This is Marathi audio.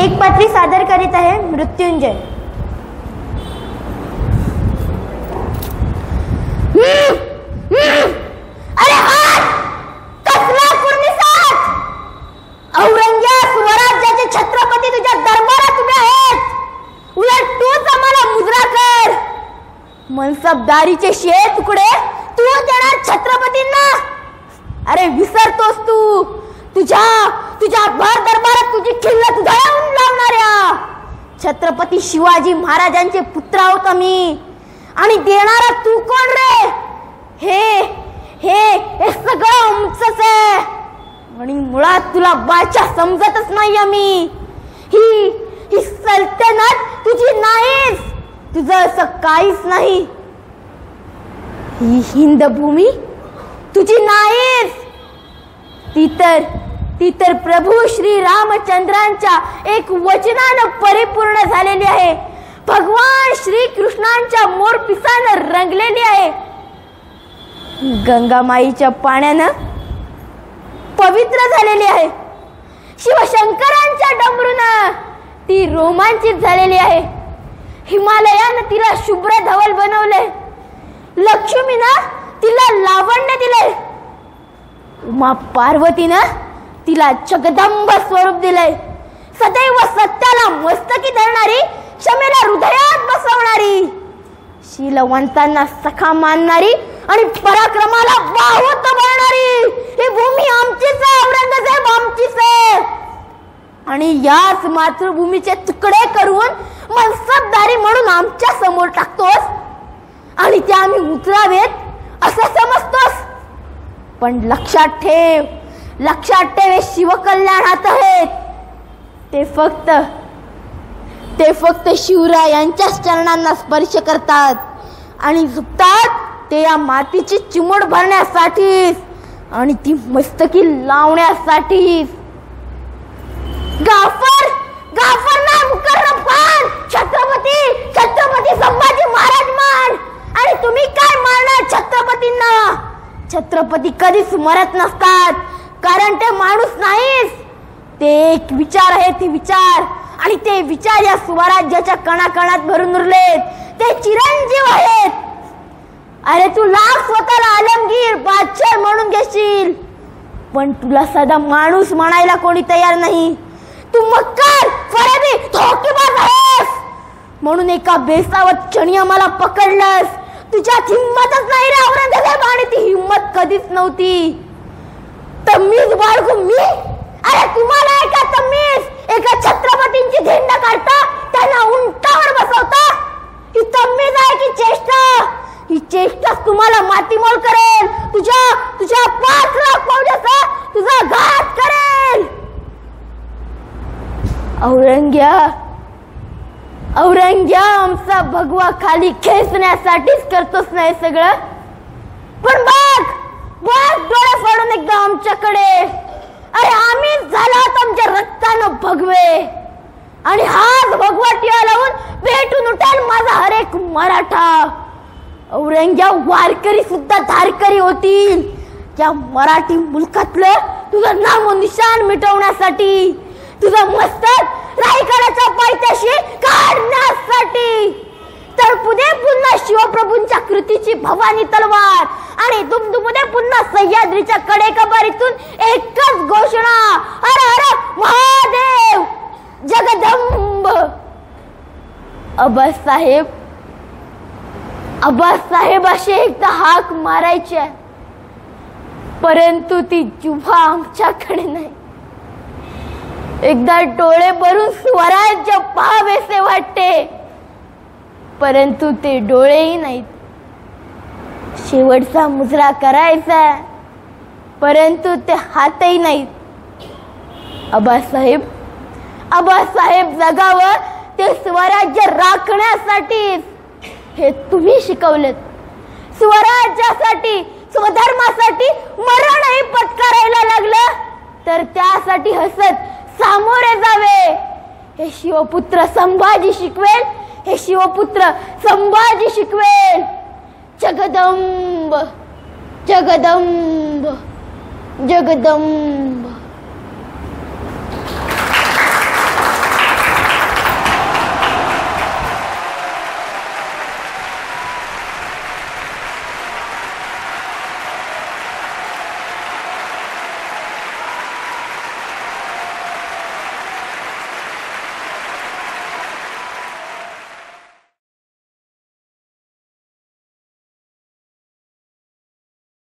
एक पत्री सादर करीत आहे मृत्युंजय. अरे हात कसला कुर्निसात! औरंग्या स्वराज्याचे छत्रपती तुझ्या दरबारात उभे आहेत. उलट तूच आम्हाला मुजरा कर. मनसबदारीचे शे तुकडे तू देणार छत्रपतींना. अरे विसरतोस तू तुझ्या भर दरबारात तुझी खिल्लत उधळून लावणाऱ्या छत्रपती शिवाजी महाराजांचे पुत्र आहोत आम्ही. आणि देणारा तू कोण रे? हे सगळं आमचंच आहे. आणि मुळात तुला बादशाह समजतच नाही आम्ही. ही सल्तनत तुझी नाहीच. तुझं असं काहीच नाही. ही हिंद भूमी तुझी नाहीच. ती तर प्रभू श्री रामचंद्रांच्या एक वचनानं परिपूर्ण झालेली आहे. भगवान श्री कृष्णांच्या मोरपिसानं रंगलेली आहे. गंगामाईच्या पाण्यानं पवित्र झालेली आहे. शिवशंकरांच्या डमरूनं ती रोमांचित झालेली आहे. हिमालयानं तिला शुभ्र धवल बनवले. लक्ष्मीनं तिला लावण्य दिले. उमा पार्वतीनं तिला जगदंब स्वरूप दिले. सदैव सत्याला मस्तकी धरणारी, क्षमेला हृदयात बसवणारी, शीलवंतांना सखा मानणारी आणि पराक्रमाला बाहुत बनणारी ही भूमी आमचीच आहे. औरंगजेब आमचीच आहे. आणि याच मातृभूमीचे तुकडे करून मनसबदारी म्हणून आमच्या समोर टाकतोस आणि ते आम्ही उतरावेत असं समजतोस. पण लक्षात ठेव हे शिवकल्याण हात आहेत. ते फक्त शिवरायांच्याच चरणांना स्पर्श करतात आणि झुकतात ते या मातीची चिमूड भरण्यासाठीच आणि ती मस्तकी लावण्यासाठीच. गाफर ना मुकर्रम खान, छत्रपती संभाजी महाराज मान. आणि तुम्ही काय मारणार छत्रपतींना? छत्रपती कधीच मरत नसतात, कारण ते माणूस नाहीच. ते एक विचार आहे. ते विचार आणि ते विचार या स्वराज्याच्या कणाकणात भरून उरलेत. ते चिरंजीव आहेत. अरे तू लाख स्वतःला आलमगीर बादशाह म्हणून घेशील, पण तुला साधा माणूस म्हणायला कोणी तयार नाही. तू मक्कार, फरेबी, धोकेबाज आहेस म्हणून एका बेसावत क्षणी आम्हाला पकडलंस. तुझ्यात हिंमतच नाही रे औरंगजेब. आणि ती हिंमत कधीच नव्हती. तमीज बाळगू मी? अरे तुम्हाला एका तमीज, एका छत्रपतींची झेंडा काढता, त्यांना उंटावर बसवता. ही तमीज आहे की चेष्टा? ही चेष्टाच तुम्हाला मातीमोल करेल. तुझ्या 5 लाख फौजाचा तुझा घात करेल. औरंग्या आमचा भगवा खाली खेचण्यासाठीच करतोस ना हे सगळं. पण बघ डोळे फोडून एकदा आमच्याकडे. अरे आम्हीच झालात आमच्या रक्तानं भगवे. आणि हाच भगवा टिळा लावून पेटून उठाल माझा हरेक मराठा. औरंग्या वारकरी सुद्धा धारकरी होतील त्या मराठी मुलकातलं तुझं नामो निशान मिटवण्यासाठी, तुझं मस्तक रायगडाच्या पायथ्याशी काढण्यासाठी. तर पुढे पुन्हा शिवप्रभूंच्या कृतीची भवानी तलवार आणि दुमदुमुदे पुन्हा सह्याद्रीच्या कडेकबारीतून एकच घोषणा, हर हर महादेव जगदंब. आबासाहेब असे एकदा हाक मारायचे, परंतु ती जुभा आमच्याकडे नाही. एकदा डोळे भरून स्वराज्य पाहावेसे वाटते, परंतु ते डोळेही नाहीत. शेवटचा मुजरा करायचा, परंतु ते हातही नाहीत. आबासाहेब जगावं ते स्वराज्य राखण्यासाठीच हे तुम्ही शिकवलेत. स्वराज्यासाठी, स्वधर्मासाठी मरणही पत्करायला लागलं तर त्यासाठी हसत सामोरे जावे. हे शिवपुत्र संभाजी शिकवेल. जगदंब जगदंब जगदंब.